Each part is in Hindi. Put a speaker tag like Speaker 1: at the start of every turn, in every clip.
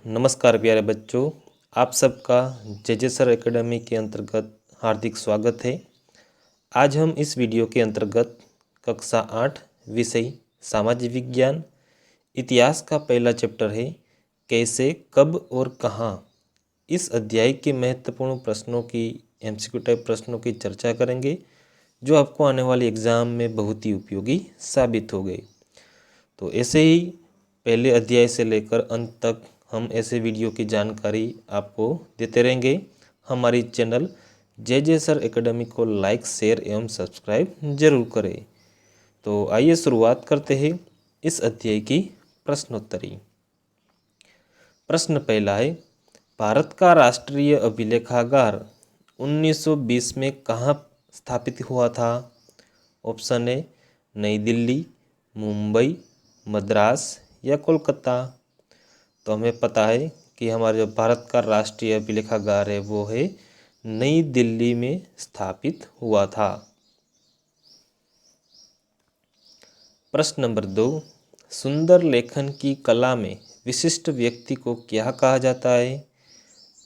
Speaker 1: नमस्कार प्यारे बच्चों, आप सबका जे सर एकेडमी के अंतर्गत हार्दिक स्वागत है। आज हम इस वीडियो के अंतर्गत कक्षा 8 विषय सामाजिक विज्ञान इतिहास का पहला चैप्टर है कैसे, कब और कहाँ। इस अध्याय के महत्वपूर्ण प्रश्नों की एमसीक्यू टाइप प्रश्नों की चर्चा करेंगे जो आपको आने वाले एग्ज़ाम में बहुत ही उपयोगी साबित हो गए। तो ऐसे ही पहले अध्याय से लेकर अंत तक हम ऐसे वीडियो की जानकारी आपको देते रहेंगे। हमारी चैनल जे सर एकेडमी को लाइक, शेयर एवं सब्सक्राइब जरूर करें। तो आइए शुरुआत करते हैं इस अध्याय की प्रश्नोत्तरी। प्रश्न पहला है, भारत का राष्ट्रीय अभिलेखागार 1920 में कहाँ स्थापित हुआ था? ऑप्शन ए नई दिल्ली, मुंबई, मद्रास या कोलकाता। तो हमें पता है कि हमारा जो भारत का राष्ट्रीय अभिलेखागार है वो है नई दिल्ली में स्थापित हुआ था। प्रश्न नंबर 2, सुंदर लेखन की कला में विशिष्ट व्यक्ति को क्या कहा जाता है?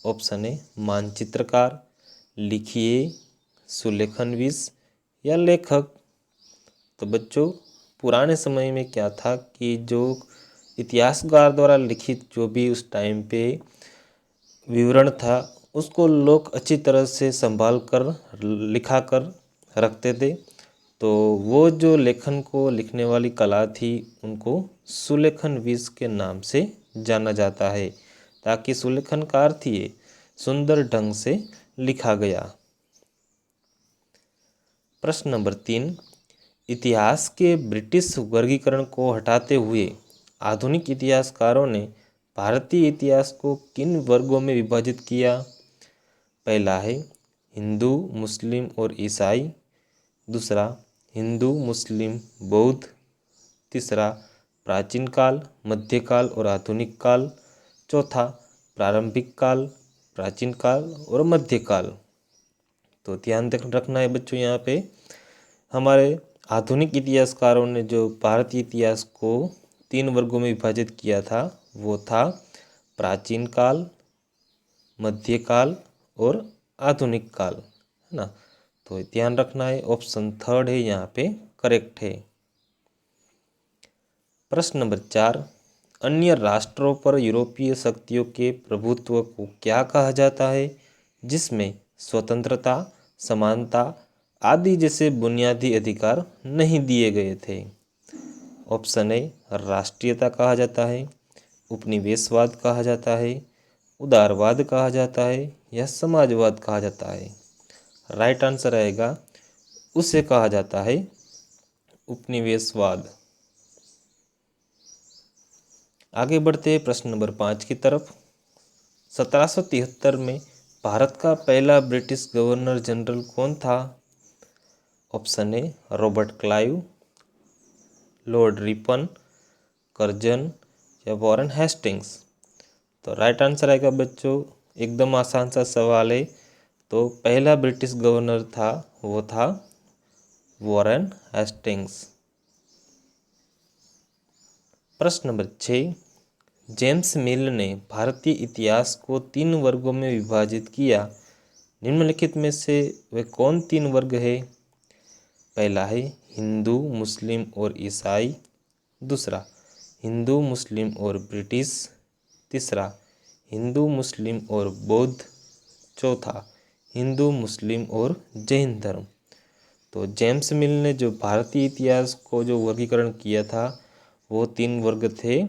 Speaker 1: ऑप्शन ए मानचित्रकार, लिखिए, सुलेखनविश या लेखक। तो बच्चों, पुराने समय में क्या था कि जो इतिहासकार द्वारा लिखित जो भी उस टाइम पे विवरण था उसको लोग अच्छी तरह से संभाल कर लिखा कर रखते थे। तो वो जो लेखन को लिखने वाली कला थी उनको सुलेखनविश के नाम से जाना जाता है, ताकि सुलेखनकार थी ये सुंदर ढंग से लिखा गया। प्रश्न नंबर 3, इतिहास के ब्रिटिश वर्गीकरण को हटाते हुए आधुनिक इतिहासकारों ने भारतीय इतिहास को किन वर्गों में विभाजित किया? पहला है हिंदू, मुस्लिम और ईसाई। दूसरा हिंदू, मुस्लिम, बौद्ध। तीसरा प्राचीन काल, मध्यकाल और आधुनिक काल। चौथा प्रारंभिक काल, प्राचीन काल और मध्यकाल। तो ध्यान रखना है बच्चों, यहाँ पे हमारे आधुनिक इतिहासकारों ने जो भारतीय इतिहास को 3 वर्गों में विभाजित किया था वो था प्राचीन काल, मध्यकाल और आधुनिक काल, है ना। तो ध्यान रखना है, ऑप्शन 3 है यहाँ पे करेक्ट है। प्रश्न नंबर 4, अन्य राष्ट्रों पर यूरोपीय शक्तियों के प्रभुत्व को क्या कहा जाता है जिसमें स्वतंत्रता, समानता आदि जैसे बुनियादी अधिकार नहीं दिए गए थे? ऑप्शन ए राष्ट्रीयता कहा जाता है, उपनिवेशवाद कहा जाता है, उदारवाद कहा जाता है या समाजवाद कहा जाता है। राइट आंसर आएगा उसे कहा जाता है उपनिवेशवाद। आगे बढ़ते हैं प्रश्न नंबर 5 की तरफ। 1773 में भारत का पहला ब्रिटिश गवर्नर जनरल कौन था? Option A Robert Clive, Lord Ripon, Curzon या वॉरेन हेस्टिंग्स। तो राइट आंसर आएगा बच्चों, एकदम आसान सा सवाल है। तो पहला ब्रिटिश गवर्नर था वो था वॉरेन हेस्टिंग्स। प्रश्न नंबर 6, जेम्स मिल ने भारतीय इतिहास को 3 वर्गों में विभाजित किया। निम्नलिखित में से वे कौन 3 वर्ग है? पहला है हिंदू, मुस्लिम और ईसाई। दूसरा हिंदू, मुस्लिम और ब्रिटिश। तीसरा हिंदू, मुस्लिम और बौद्ध। चौथा हिंदू, मुस्लिम और जैन धर्म। तो जेम्स मिल ने जो भारतीय इतिहास को जो वर्गीकरण किया था वो 3 वर्ग थे,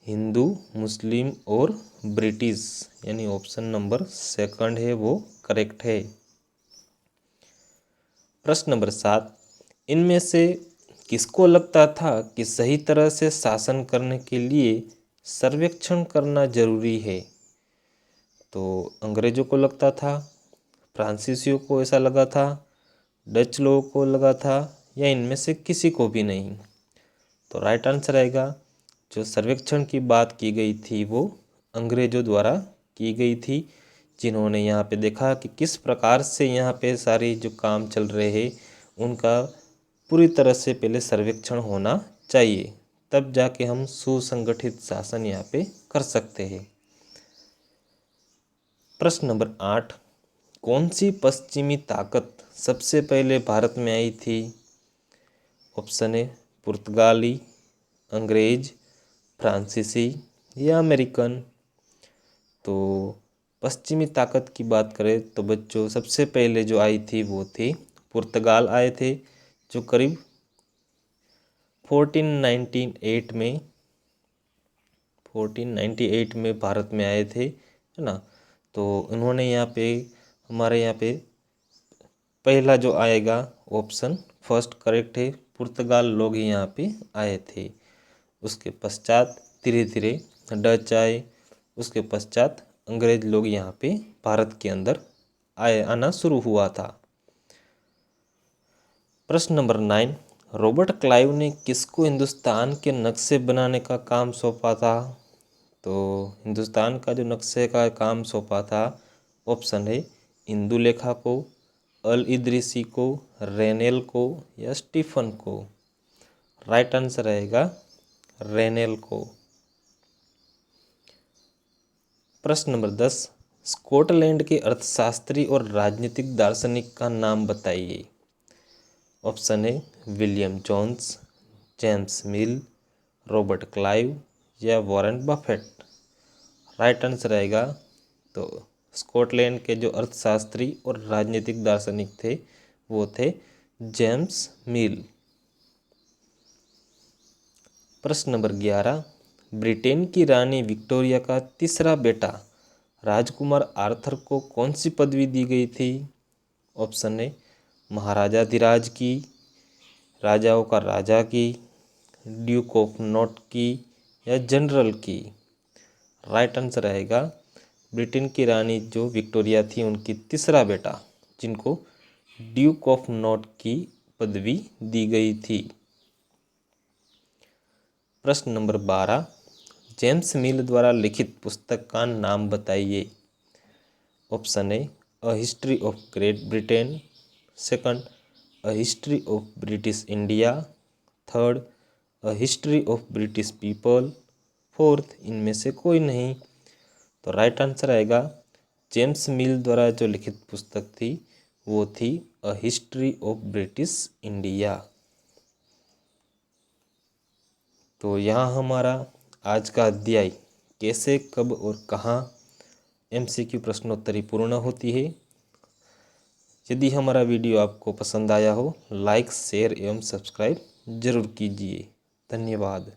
Speaker 1: हिंदू, मुस्लिम और ब्रिटिश, यानी ऑप्शन नंबर 2 है वो करेक्ट है। प्रश्न नंबर 7, इनमें से किसको लगता था कि सही तरह से शासन करने के लिए सर्वेक्षण करना जरूरी है? तो अंग्रेजों को लगता था, फ्रांसीसियों को ऐसा लगा था, डच लोगों को लगा था या इनमें से किसी को भी नहीं? तो राइट आंसर आएगा जो सर्वेक्षण की बात की गई थी वो अंग्रेजों द्वारा की गई थी, जिन्होंने यहाँ पे देखा कि किस प्रकार से यहाँ पे सारी जो काम चल रहे हैं उनका पूरी तरह से पहले सर्वेक्षण होना चाहिए, तब जाके हम सुसंगठित शासन यहाँ पे कर सकते हैं। प्रश्न नंबर 8, कौन सी पश्चिमी ताकत सबसे पहले भारत में आई थी? ऑप्शन ए पुर्तगाली, अंग्रेज, फ्रांसीसी या अमेरिकन। तो पश्चिमी ताकत की बात करें तो बच्चों सबसे पहले जो आई थी वो थी पुर्तगाल आए थे, जो करीब 1498 में भारत में आए थे, है ना। तो उन्होंने यहाँ पे हमारे यहाँ पे पहला जो आएगा ऑप्शन फर्स्ट करेक्ट है, पुर्तगाल लोग ही यहाँ पे आए थे। उसके पश्चात धीरे धीरे डच आए, उसके पश्चात अंग्रेज लोग यहाँ पे भारत के अंदर आना शुरू हुआ था। प्रश्न नंबर 9, रॉबर्ट क्लाइव ने किसको हिंदुस्तान के नक्शे बनाने का काम सौंपा था? तो हिंदुस्तान का जो नक्शे का काम सौंपा था, ऑप्शन है इंदुलेखा को, अल इदरीसी को, रेनेल को या स्टीफन को। राइट आंसर रहेगा रेनेल को। प्रश्न नंबर 10, स्कॉटलैंड के अर्थशास्त्री और राजनीतिक दार्शनिक का नाम बताइए। ऑप्शन है William Jones, James Mill, Robert Clive या वॉरेन बफेट। राइट आंसर रहेगा तो स्कॉटलैंड के जो अर्थशास्त्री और राजनीतिक दार्शनिक थे वो थे जेम्स मिल। प्रश्न नंबर 11, ब्रिटेन की रानी विक्टोरिया का तीसरा बेटा राजकुमार आर्थर को कौन सी पदवी दी गई थी? ऑप्शन है महाराजाधिराज की, राजाओं का राजा की, ड्यूक ऑफ नॉट की या जनरल की। राइट आंसर रहेगा ब्रिटेन की रानी जो विक्टोरिया थी उनकी तीसरा बेटा, जिनको ड्यूक ऑफ नॉट की पदवी दी गई थी। प्रश्न नंबर 12, जेम्स मिल द्वारा लिखित पुस्तक का नाम बताइए। Option A a history of great Britain, second a history of British India, third a history of British people, fourth इनमें से कोई नहीं। तो राइट आंसर आएगा जेम्स मिल द्वारा जो लिखित पुस्तक थी वो थी a history of British India. तो यहाँ हमारा आज का अध्याय कैसे, कब और कहाँ MCQ प्रश्नोत्तरी पूर्ण होती है। यदि हमारा वीडियो आपको पसंद आया हो, लाइक, शेयर एवं सब्सक्राइब जरूर कीजिए। धन्यवाद।